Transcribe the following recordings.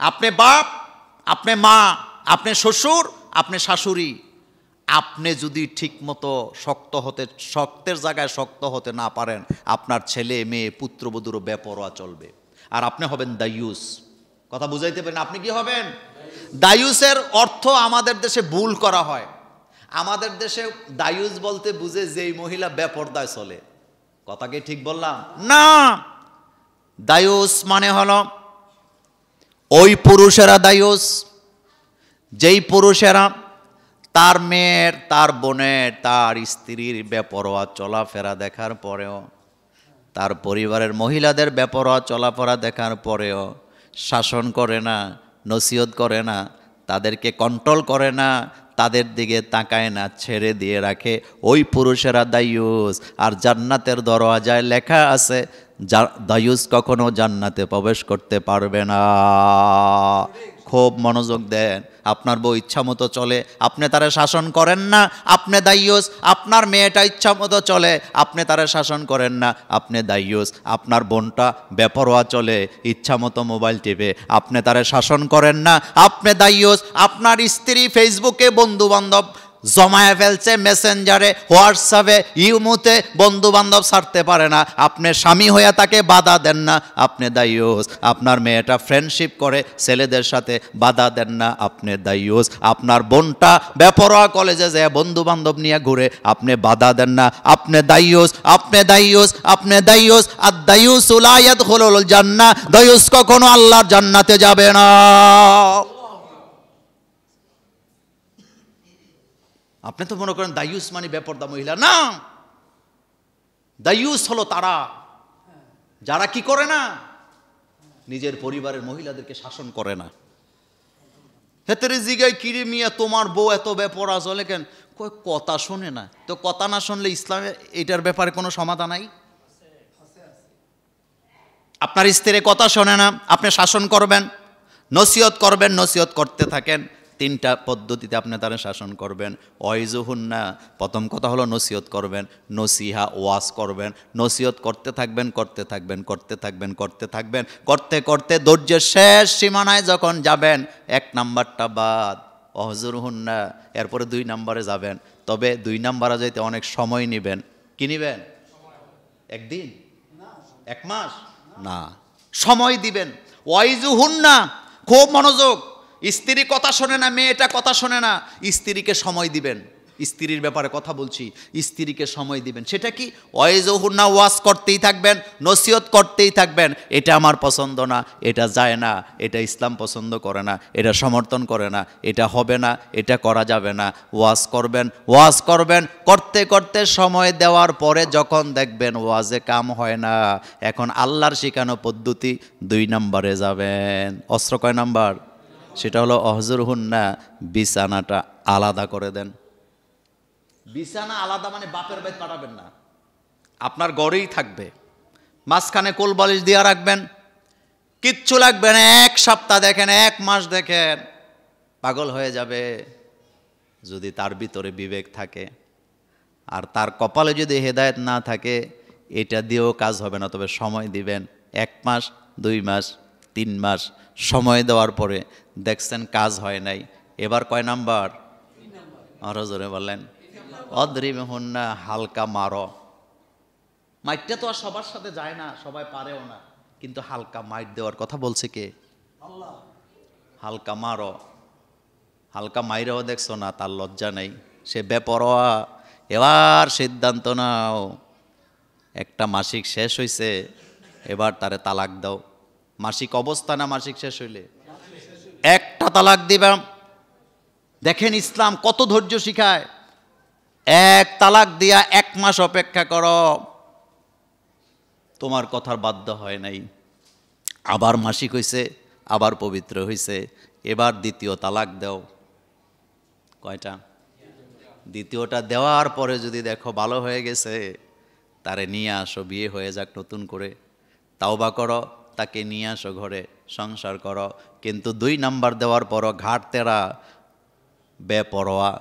আপনি বাপ, আপনি মা, আপনি শ্বশুর, আপনি শাশুড়ি, আপনি যদি ঠিকমতো শক্তের জায়গায় শক্ত হতে না পারেন, আপনার ছেলে মেয়ে পুত্রবধূরও বেপরোয়া চলবে। আর আপনি হবেন দায়ুস। কথা বুঝাইতে পারেন? আপনি কি হবেন? দায়ুসের অর্থ আমাদের দেশে ভুল করা হয়। আমাদের দেশে দায়ুস বলতে বুঝে যেই মহিলা বেপরদায় চলে। কথা কি ঠিক বললাম? না, দায়ুস মানে হলো ওই পুরুষেরা দায়ুস যেই পুরুষেরা তার মেয়ের, তার বোনের, তার স্ত্রীর বেপরোয়া চলাফেরা দেখার পরেও, তার পরিবারের মহিলাদের বেপরোয়া চলাফেরা দেখার পরেও শাসন করে না, নসিহত করে না, তাদেরকে কন্ট্রোল করে না, তাদের দিকে তাকায় না, ছেড়ে দিয়ে রাখে, ওই পুরুষেরা দায়ুস। আর জান্নাতের দরওয়াজায় লেখা আছে দায়ুস কখনো জান্নাতে প্রবেশ করতে পারবে না। খুব মনোযোগ দেন। আপনার বউ ইচ্ছা মতো চলে, আপনি তারা শাসন করেন না, আপনি দায়ুস। আপনার মেয়েটা ইচ্ছা মতো চলে, আপনি তারা শাসন করেন না, আপনি দায়ুস। আপনার বোনটা বেপরোয়া চলে, ইচ্ছা মতো মোবাইল টিপে, আপনি তারা শাসন করেন না, আপনি দায়ুস। আপনার স্ত্রী ফেসবুকে বন্ধু বান্ধব জমায়ে ফেলছে, মেসেঞ্জারে, হোয়াটসঅ্যাপে, ইমোতে বন্ধু বান্ধব ছাড়তে পারে না, আপনি স্বামী হয়ে তাকে বাধা দেন না, আপনি দায়ুস। আপনার মেয়েটা ফ্রেন্ডশিপ করে ছেলেদের সাথে, বাধা দেন না, আপনি দায়ুস। আপনার বোনটা বেপরোয়া কলেজে যায় বন্ধু বান্ধব নিয়ে ঘুরে, আপনি বাধা দেন না, আপনি দায়ুস, আপনি দায়ুস, আপনি দায়ুস। আর দায়ুস লা ইয়াদখুলুল জান্নাহ, দায়ুস কখনো আল্লাহর জান্নাতে যাবে না। আপনি তো মনে করেন দায়ুস মানে বেপরদা মহিলা, না। দায়ুস হলো তারা যারা কি করে না, নিজের পরিবারের মহিলাদেরকে শাসন করে না। হেতেরে জিগায় কিরে মিয়া তোমার বউ এত বেপরা চলে কেন? কই কথা শোনে না। তো কথা না শুনলে ইসলামে এটার ব্যাপারে কোনো সমাধান নাই। আপনার স্ত্রী কথা শোনে না, আপনি শাসন করবেন, নসিহত করবেন, নসিহত করতে থাকেন। তিনটা পদ্ধতিতে আপনি তারা শাসন করবেন। ওয়াইজুহুন্না, প্রথম কথা হলো নসিহত করবেন, নসিহা ওয়াজ করবেন, নসিহত করতে থাকবেন, করতে থাকবেন, করতে থাকবেন, করতে থাকবেন, করতে করতে ধৈর্যের শেষ সীমানায় যখন যাবেন, 1 নাম্বারটা বাদ, ওয়াহজুরহুন্না, এরপরে 2 নাম্বারে যাবেন। তবে 2 নাম্বারে যাইতে অনেক সময় নেবেন। কি নেবেন? একদিন, 1 মাস না, সময় দিবেন। ওয়াইজুহুন্না, খুব মনোযোগ। স্ত্রী কথা শোনে না, মেয়েটা কথা শোনে না, স্ত্রীকে সময় দিবেন। স্ত্রীর ব্যাপারে কথা বলছি, স্ত্রীকে সময় দিবেন। সেটা কি? ওয়াইজুহুন্না, ওয়াজ করতেই থাকবেন, নসিহত করতেই থাকবেন। এটা আমার পছন্দ না, এটা যায় না, এটা ইসলাম পছন্দ করে না, এটা সমর্থন করে না, এটা হবে না, এটা করা যাবে না। ওয়াজ করবেন, ওয়াজ করবেন, করতে করতে সময় দেওয়ার পরে যখন দেখবেন ওয়াজে কাম হয় না, এখন আল্লাহর শিখানো পদ্ধতি 2 নম্বরে যাবেন। অস্ত্র কয় নাম্বার? সেটা হলো অহজুরহুন্না, বিছানাটা আলাদা করে দেন। বিছানা আলাদা মানে বাপের বাড়ি পাঠাবেন না, আপনার ঘরেই থাকবে। মাঝখানে কোল বালিশ দিয়ে রাখবেন, কিচ্ছু লাগবে না। 1 সপ্তাহ দেখেন, 1 মাস দেখেন, পাগল হয়ে যাবে। যদি তার ভিতরে বিবেক থাকে আর তার কপালে যদি হেদায়েত না থাকে, এটা দিয়েও কাজ হবে না। তবে সময় দিবেন, 1 মাস, 2 মাস, 3 মাস সময় দেওয়ার পরে দেখছেন কাজ হয় নাই, এবার কয় নাম্বার? আরো জোরে বললেন, অদ্রিমহুন্না, হালকা মারো। মাইটটা তো আর সবার সাথে যায় না, সবাই পারেও না, কিন্তু হালকা মাইট দেওয়ার কথা বলছে কে? আল্লাহ। হালকা মারো, হালকা মাইরেও দেখছো না, তার লজ্জা নেই, সে বেপরোয়া। এবার সিদ্ধান্ত নাও, একটা মাসিক শেষ হইছে, এবার তারে তালাক দাও। মাসিক অবস্থা না মাসিক শেষ হইলে একটা তালাক দিবা। দেখেন ইসলাম কত ধৈর্য শিখায়। 1 তালাক দিয়া 1 মাস অপেক্ষা করো, তোমার কথার বাধ্য হয় নাই, আবার মাসিক হইছে, আবার পবিত্র হইছে, এবার 2য় তালাক দাও। কয়টা? 2য়টা দেওয়ার পরে যদি দেখো ভালো হয়ে গেছে, তারে নিয়ে আসো, বিয়ে হয়ে যাক নতুন করে, তাওবা করো, তাকে নিয়ে আসো ঘরে, সংসার করো। কিন্তু 2 নাম্বার দেওয়ার পরও ঘাট তেরা, বেপরোয়া,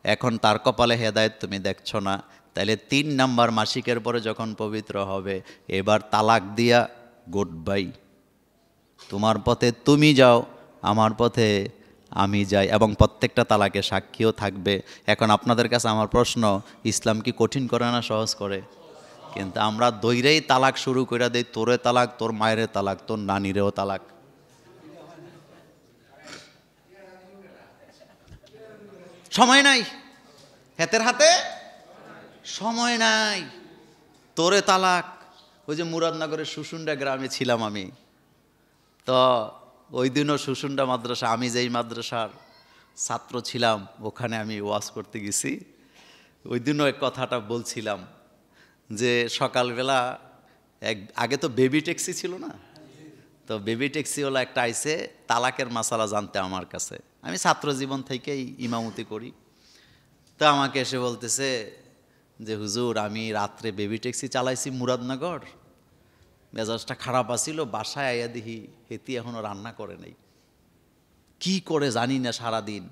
এখন তার কপালে হেদায়েত তুমি দেখছো না, তাইলে 3 নাম্বার মাসিকের পরে যখন পবিত্র হবে, এবার তালাক দিয়া গুড বাই, তোমার পথে তুমি যাও, আমার পথে আমি যাই, এবং প্রত্যেকটা তালাকে সাক্ষীও থাকবে। এখন আপনাদের কাছে আমার প্রশ্ন, ইসলাম কি কঠিন করে না সহজ করে? কিন্তু আমরা দৈরেই তালাক শুরু করে দেই, তোরে তালাক, তোর মায়ের তালাক, তোর নানিরেও তালাক। সময় নাই, হাতের হাতে সময় নাই, তোরে তালাক। ওই যে মুরাদনগরের সুসুন্ডা গ্রামে ছিলাম আমি, তো ওই দিনও সুসুন্ডা মাদ্রাসা, আমি যেই মাদ্রাসার ছাত্র ছিলাম ওখানে আমি ওয়াজ করতে গেছি। ওই দিনও এক কথাটা বলছিলাম যে সকালবেলা আগে তো বেবি ট্যাক্সি ছিল না, তো বেবি ট্যাক্সিওয়ালা একটা আইসে তালাকের মাসালা জানতে আমার কাছে। আমি ছাত্র জীবন থেকেই ইমামতি করি। তো আমাকে এসে বলতেছে যে হুজুর, আমি রাত্রে বেবি ট্যাক্সি চালাইছি মুরাদনগর, মেজাজটা খারাপ আসিল, বাসায় আইয়া দেখি হেতি এখনও রান্না করে নাই, কি করে জানি না সারাদিন।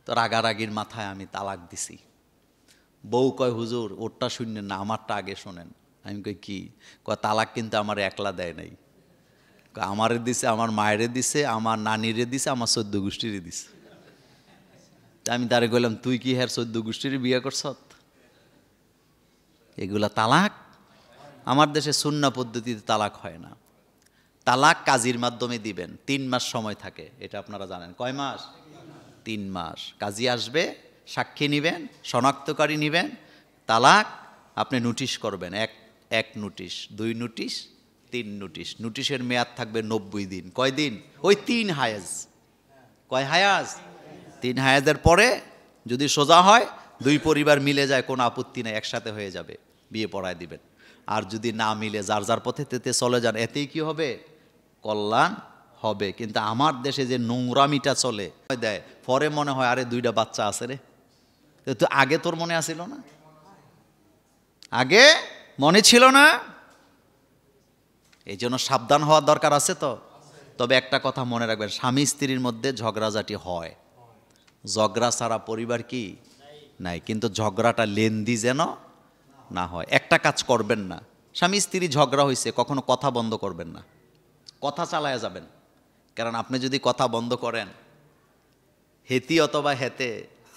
তো রাগারাগির মাথায় আমি তালাক দিছি। বউ কয় হুজুর ওরটা শুনলেন না, আমারটা আগে শোনেন। আমি কই কি? কয় তালাক কিন্তু আমার একলা দেয় নাই, আমারে দিছে, আমার মায়েরে দিছে, আমার নানিরে দিছে, আমার 14 গোষ্ঠীরে দিছে। আমি তারে কইলাম তুই কি হ্যার 14 গোষ্ঠীর বিয়ে করছত? এগুলা তালাক? আমার দেশে সুন্নাহ পদ্ধতিতে তালাক হয় না। তালাক কাজীর মাধ্যমে দিবেন, 3 মাস সময় থাকে, এটা আপনারা জানেন। কয় মাস? 3 মাস। কাজী আসবে, সাক্ষী নিবেন, শনাক্তকারী নিবেন, তালাক আপনি নোটিশ করবেন। এক নোটিশ, 2 নোটিশ, 3 নোটিশ। নোটিশের মেয়াদ থাকবে 90 দিন। কয় দিন? ওই 3 হায়াজ। কয় হায়াজ? 3 হায়াজের পরে যদি সোজা হয়, 2 পরিবার মিলে যায়, কোনো আপত্তি নেই, একসাথে হয়ে যাবে, বিয়ে পড়ায় দিবেন। আর যদি না মিলে যার যার পথে তেতে চলে যান, এতেই কি হবে? কল্যাণ হবে। কিন্তু আমার দেশে যে নোংরামিটা চলে দেয়, পরে মনে হয় আরে 2টা বাচ্চা আছে রে, তো আগে তোর মনে আসিল না? আগে মনে ছিল না? এই জন্য সাবধান হওয়ার দরকার আছে। তো তবে একটা কথা মনে রাখবেন, স্বামী স্ত্রীর মধ্যে ঝগড়াঝাটি হয়, ঝগড়া ছাড়া পরিবার কি নাই, কিন্তু ঝগড়াটা লেন্দি যেন না হয়। একটা কাজ করবেন না, স্বামী স্ত্রী ঝগড়া হয়েছে, কখনো কথা বন্ধ করবেন না, কথা চালায়া যাবেন। কারণ আপনি যদি কথা বন্ধ করেন, হেতি অথবা হেতে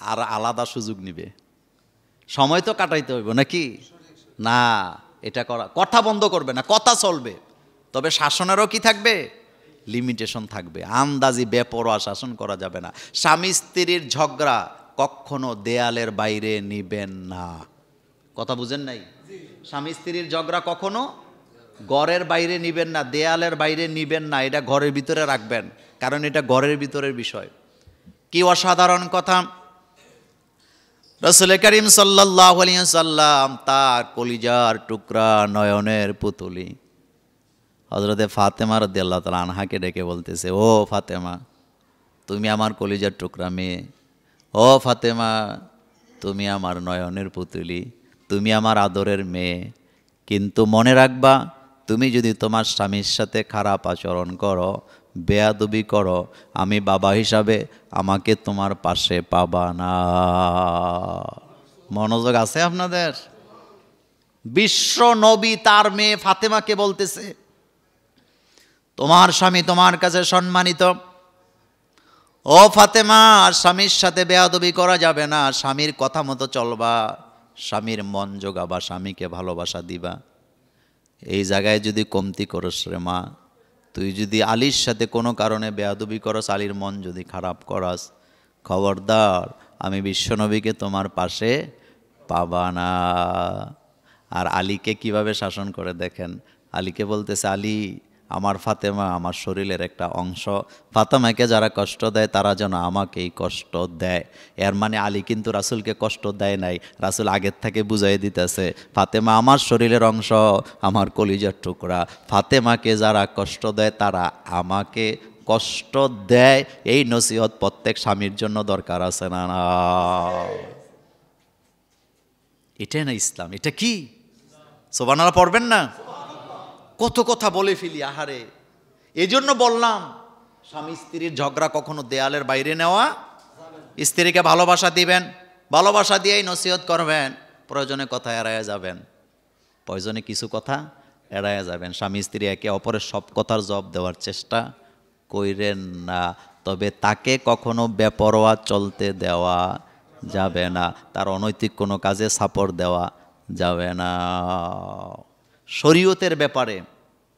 আর আলাদা সুযোগ নিবে, সময় তো কাটাইতে হইব নাকি না? এটা করা, কথা বন্ধ করবে না, কথা চলবে, তবে শাসনেরও কি থাকবে? লিমিটেশন থাকবে। আন্দাজি বেপরোয়া শাসন করা যাবে না। স্বামী স্ত্রীর ঝগড়া কখনো দেয়ালের বাইরে নিবেন না। কথা বুঝেন নাই? স্বামী স্ত্রীর ঝগড়া কখনো ঘরের বাইরে নিবেন না, দেয়ালের বাইরে নিবেন না, এটা ঘরের ভিতরে রাখবেন, কারণ এটা ঘরের ভিতরের বিষয়। কি অসাধারণ কথা! রাসূল করিম সাল্লাল্লাহু আলাইহি ওয়াসাল্লাম তার কলিজার টুকরা, নয়নের পুতুলি হযরতে ফাতেমা রাদিয়াল্লাহু তাআলা আনহাকে ডেকে বলতেছে, ও ফাতেমা, তুমি আমার কলিজার টুকরা মেয়ে, ও ফাতেমা, তুমি আমার নয়নের পুতুলি, তুমি আমার আদরের মেয়ে, কিন্তু মনে রাখবা, তুমি যদি তোমার স্বামীর সাথে খারাপ আচরণ করো, বেয়াদবি করো, আমি বাবা হিসাবে আমাকে তোমার পাশে পাবা না। মনোযোগ আছে আপনাদের? বিশ্ব নবী তার মেয়ে ফাতেমাকে বলতেছে, তোমার স্বামী তোমার কাছে সম্মানিত, ও ফাতেমা, স্বামীর সাথে বেয়াদবি করা যাবে না, স্বামীর কথা মতো চলবা, স্বামীর মন জোগাবা, স্বামীকে ভালোবাসা দিবা। এই জায়গায় যদি কমতি করস রে মা, তুই যদি আলীর সাথে কোনো কারণে বেয়াদবি করস, আলীর মন যদি খারাপ করাস, খবরদার, আমি বিশ্বনবীকে তোমার পাশে পাবা না। আর আলীকে কিভাবে শাসন করে দেখেন, আলীকে বলতেছে, আলী, আমার ফাতেমা আমার শরীরের একটা অংশ, ফাতেমাকে যারা কষ্ট দেয় তারা যেন আমাকেই কষ্ট দেয়। এর মানে আলী কিন্তু রাসূলকে কষ্ট দেয় নাই, রাসূল আগের থেকে বুঝাই দিতেছে, ফাতেমা আমার শরীরের অংশ, আমার কলিজার টুকরা, ফাতেমাকে যারা কষ্ট দেয় তারা আমাকে কষ্ট দেয়। এই নসিহত প্রত্যেক স্বামীর জন্য দরকার আছে না? না, এটাই না ইসলাম। এটা কি? সুবহানাল্লাহ পড়বেন না? কত কথা বলে ফেলি, আহারে। এই জন্য বললাম, স্বামী স্ত্রীর ঝগড়া কখনো দেয়ালের বাইরে নেওয়া। স্ত্রীকে ভালোবাসা দিবেন, ভালোবাসা দিয়েই নসিহত করবেন, প্রয়োজনে কথা এড়াইয়া যাবেন, প্রয়োজনে কিছু কথা এড়াইয়া যাবেন। স্বামী স্ত্রী একে অপরের সব কথার জবাব দেওয়ার চেষ্টা কইরেন না, তবে তাকে কখনো বেপরোয়া চলতে দেওয়া যাবে না, তার অনৈতিক কোনো কাজে সাপোর্ট দেওয়া যাবে না। শরীয়তের ব্যাপারে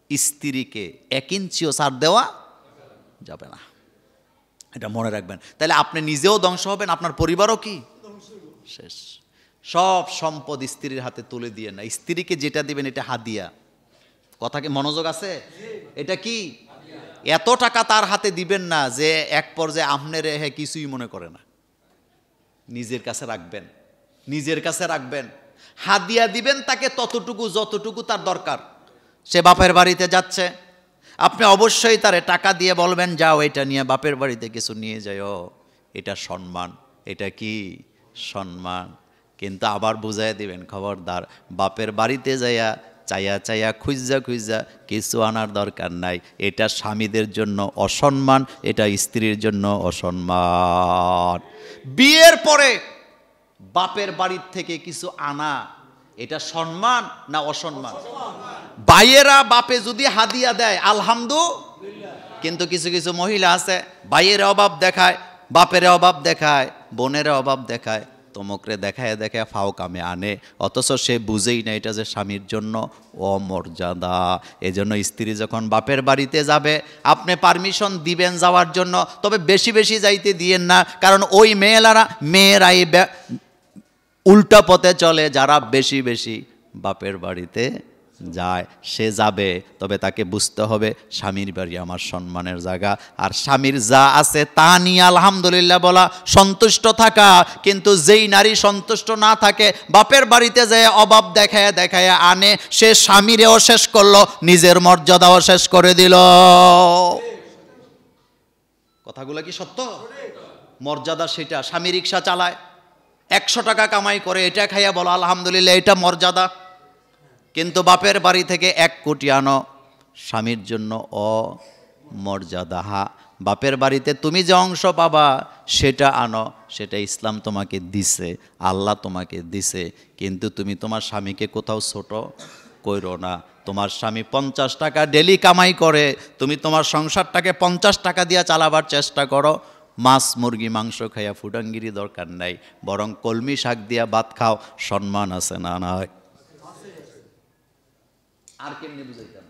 স্ত্রীকে 1 ইঞ্চিও ছাড় দেওয়া যাবে না, এটা মনে রাখবেন। তাহলে আপনি নিজেও ধ্বংস হবেন, আপনার পরিবারও কি শেষ। সব সম্পদ স্ত্রীর হাতে তুলে দিয়ে না, স্ত্রীকে যেটা দিবেন এটা হাদিয়া। কথা কি মনোযোগ আছে? এটা কি এত টাকা তার হাতে দিবেন না যে এক পর্যায়ে আপনার কিছুই মনে করে না। নিজের কাছে রাখবেন, নিজের কাছে রাখবেন। হাদিয়া দিবেন তাকে ততটুকু যতটুকু তার দরকার। সে বাপের বাড়িতে যাচ্ছে, আপনি অবশ্যই তারে টাকা দিয়ে বলবেন যাও এটা নিয়ে বাপের বাড়িতে কিছু নিয়ে যাও, এটা সম্মান, এটা কি সম্মান। কিন্তু আবার বুঝাই দিবেন খবরদার বাপের বাড়িতে যাইয়া চাইয়া চাইয়া খুঁজা খুঁজা কিছু আনার দরকার নাই, এটা স্বামীদের জন্য অসম্মান, এটা স্ত্রীর জন্য অসম্মান। বিয়ের পরে বাপের বাড়ির থেকে কিছু আনা এটা সম্মান না অসম্মান? ভাইয়েরা বাপে যদি হাদিয়া দেয় আলহামদুলিল্লাহ, কিন্তু কিছু কিছু মহিলা আছে ভাইয়ের অভাব দেখায়, বাপের অভাব দেখায়, বোনের অভাব দেখায়, তমকরে দেখায় দেখায় ফাও কামে আনে, অথচ সে বুঝেই না এটা যে স্বামীর জন্য অমর্যাদা। এজন্য স্ত্রী যখন বাপের বাড়িতে যাবে আপনি পারমিশন দিবেন যাওয়ার জন্য, তবে বেশি বেশি যাইতে দিয়েন না, কারণ ওই মেয়েরাই উল্টা পথে চলে যারা বেশি বেশি বাপের বাড়িতে যায়। সে যাবে, তবে তাকে বুঝতে হবে স্বামীর বাড়ি আমার সম্মানের জায়গা, আর স্বামীর যা আছে তা নিয়ে আলহামদুলিল্লাহ বলা, সন্তুষ্ট থাকা। কিন্তু যেই নারী সন্তুষ্ট না থাকে, বাপের বাড়িতে যায় অভাব দেখায় দেখায় আনে, সে স্বামীরেও শেষ করলো, নিজের মর্যাদাও শেষ করে দিল। কথাগুলো কি সত্য? মর্যাদা সেটা। স্বামী রিক্সা চালায়, 100 টাকা কামাই করে, এটা খাইয়া বলো আলহামদুলিল্লাহ, এটা মর্যাদা। কিন্তু বাপের বাড়ি থেকে 1 কোটি আনো, স্বামীর জন্য অমর্যাদা। বাপের বাড়িতে তুমি যে অংশ পাবা সেটা আনো, সেটা ইসলাম তোমাকে দিছে, আল্লাহ তোমাকে দিছে, কিন্তু তুমি তোমার স্বামীকে কোথাও ছোট কইরো না। তোমার স্বামী 50 টাকা ডেলি কামাই করে, তুমি তোমার সংসারটাকে 50 টাকা দিয়ে চালাবার চেষ্টা করো। মাছ মুরগি মাংস খাইয়া ফুটাঙ্গিরি দরকার নাই, বরং কলমি শাক দিয়া ভাত খাও, সম্মান আছে না নয়? আর কেমনে বুঝাইতাম,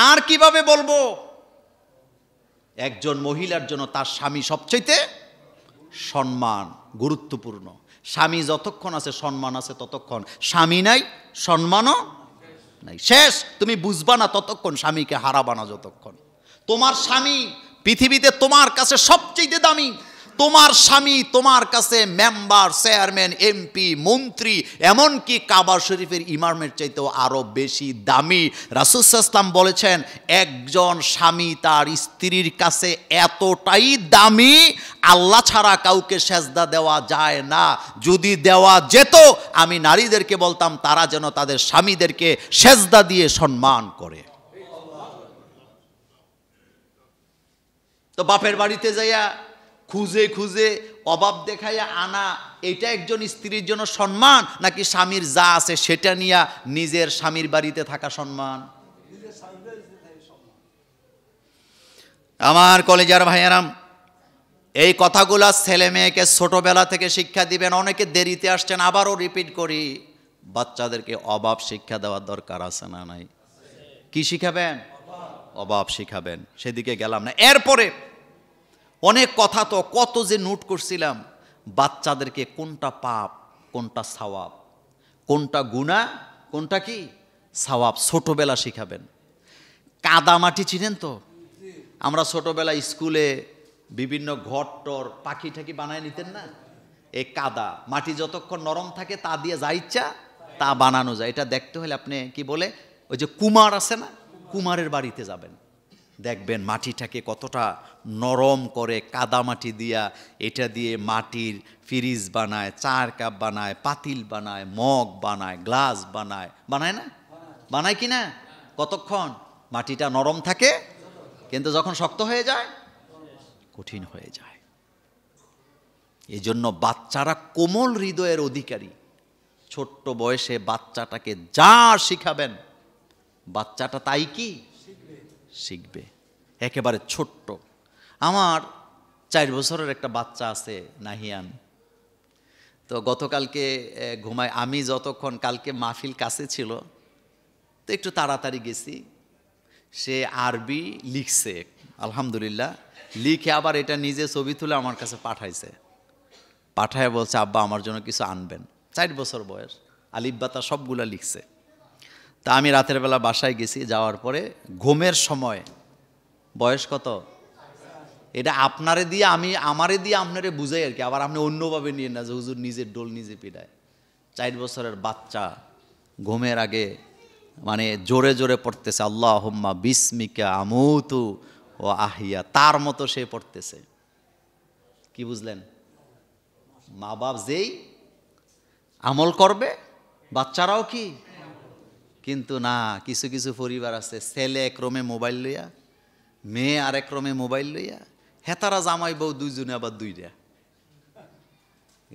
আর কিভাবে বলবো? একজন মহিলার জন্য তার স্বামী সবচাইতে সম্মান, গুরুত্বপূর্ণ। স্বামী যতক্ষণ আছে সম্মান আছে ততক্ষণ, স্বামী নাই সম্মানও নাই, শেষ। তুমি বুঝবা না ততক্ষণ, স্বামীকে হারাবা না যতক্ষণ। তোমার স্বামী পৃথিবীতে তোমার কাছে সবচেয়ে দামি। তোমার স্বামী তোমার কাছে মেম্বার, চেয়ারম্যান, এমপি, মন্ত্রী, এমনকি কাবা শরীফের ইমামের চাইতেও আরো বেশি দামি। রাসূল সাল্লাল্লাহু আলাইহি ওয়াসাল্লাম বলেছেন, একজন স্বামী তার স্ত্রীর কাছে এতটাই দামি, আল্লাহ ছাড়া কাউকে সেজদা দেওয়া যায় না। যদি দেওয়া যেত, আমি নারীদেরকে বলতাম তারা যেন তাদের স্বামীদেরকে সেজদা দিয়ে সম্মান করে। তো বাপের বাড়িতে যাইয়া খুঁজে খুঁজে অভাব দেখাইয়া আনা, এটা একজন স্ত্রীর জন্য সম্মান, নাকি স্বামীর যা আছে সেটা নিয়ে নিজের স্বামীর বাড়িতে থাকা সম্মান? আমার কলেজার ভাইয়েরাম, এই কথাগুলা ছেলে মেয়েকে ছোটবেলা থেকে শিক্ষা দিবেন। অনেকে দেরিতে আসছেন, আবারও রিপিট করি, বাচ্চাদেরকে অভাব শিক্ষা দেওয়ার দরকার আছে না নাই? কি শিখাবেন? অভাব শিখাবেন। সেদিকে গেলাম না। এরপরে অনেক কথা তো কত যে নোট করছিলাম, বাচ্চাদেরকে কোনটা পাপ কোনটা সওয়াব, কোনটা গুনাহ কোনটা কি সওয়াব, ছোটবেলা শিখাবেন। কাদা মাটি চিনেন তো? আমরা ছোটবেলা স্কুলে বিভিন্ন ঘর টর পাখি ঠাকি বানায় নিতেন না? এই কাদা মাটি যতক্ষণ নরম থাকে তা দিয়ে যা ইচ্ছা তা বানানো যায়। এটা দেখতে হলে আপনি কি বলে, ওই যে কুমার আছে না, কুমারের বাড়িতে যাবেন, দেখবেন মাটিটাকে কতটা নরম করে কাদা মাটি দিয়া, এটা দিয়ে মাটির ফ্রিজ বানায়, 4 কাপ বানায়, পাতিল বানায়, মগ বানায়, গ্লাস বানায়, বানায় না? বানায় কি না? কতক্ষণ মাটিটা নরম থাকে, কিন্তু যখন শক্ত হয়ে যায় কঠিন হয়ে যায়। এই জন্য বাচ্চারা কোমল হৃদয়ের অধিকারী। ছোট্ট বয়সে বাচ্চাটাকে যা শিখাবেন, বাচ্চাটা তাই কি শিখবে। একেবারে ছোট্ট। আমার 4 বছরের একটা বাচ্চা আছে, নাহিয়ান। তো গতকালকে ঘুমায়, আমি যতক্ষণ, কালকে মাহফিল কাছে ছিল তো একটু তাড়াতাড়ি গেছি। সে আরবি লিখছে, আলহামদুলিল্লাহ, লিখে আবার এটা নিজে ছবি তুলে আমার কাছে পাঠাইছে। পাঠায় বলছে, আব্বা আমার জন্য কিছু আনবেন। 4 বছর বয়স, আলিফ বাতা সবগুলা লিখছে। তা আমি রাতের বেলা বাসায় গেছি, যাওয়ার পরে ঘুমের সময়, বয়স কত, এটা আপনারে দিয়ে আমারে দিয়ে আপনারে বুঝাই আর কি, আবার আপনি অন্যভাবে নিয়ে না যে হুজুর নিজের ডোল নিজে পিটায়। 4 বছরের বাচ্চা ঘুমের আগে মানে জোরে জোরে পড়তেছে, আল্লাহুম্মা বিসমিকা আমুতু ও আহিয়া, তার মতো সে পড়তেছে। কি বুঝলেন? মা বাপ যেই আমল করবে বাচ্চারাও কি, কিন্তু না, কিছু কিছু পরিবার আছে, ছেলে একরমে মোবাইল লইয়া, মেয়ে আরেক ক্রমে মোবাইল লইয়া, হেতারা জামাই বউ দুইজনে আবার দুইটা,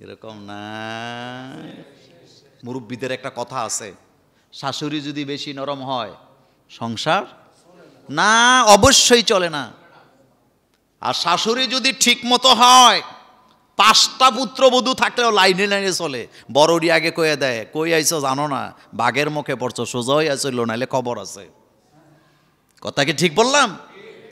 এরকম না। মুরব্বীদের একটা কথা আছে, শাশুড়ি যদি বেশি নরম হয় সংসার না, অবশ্যই চলে না। আর শাশুড়ি যদি ঠিক মতো হয়, 5টা পুত্রবধূ থাকলেও লাইনে লাইনে চলে। বড়রি আগে কয়ে দেয়, কই আইছো জানো না, বাঘের মুখে পড়ছো, সোজা হয়ে আসলো, নাইলে খবর আছে। কথা কি ঠিক বললাম?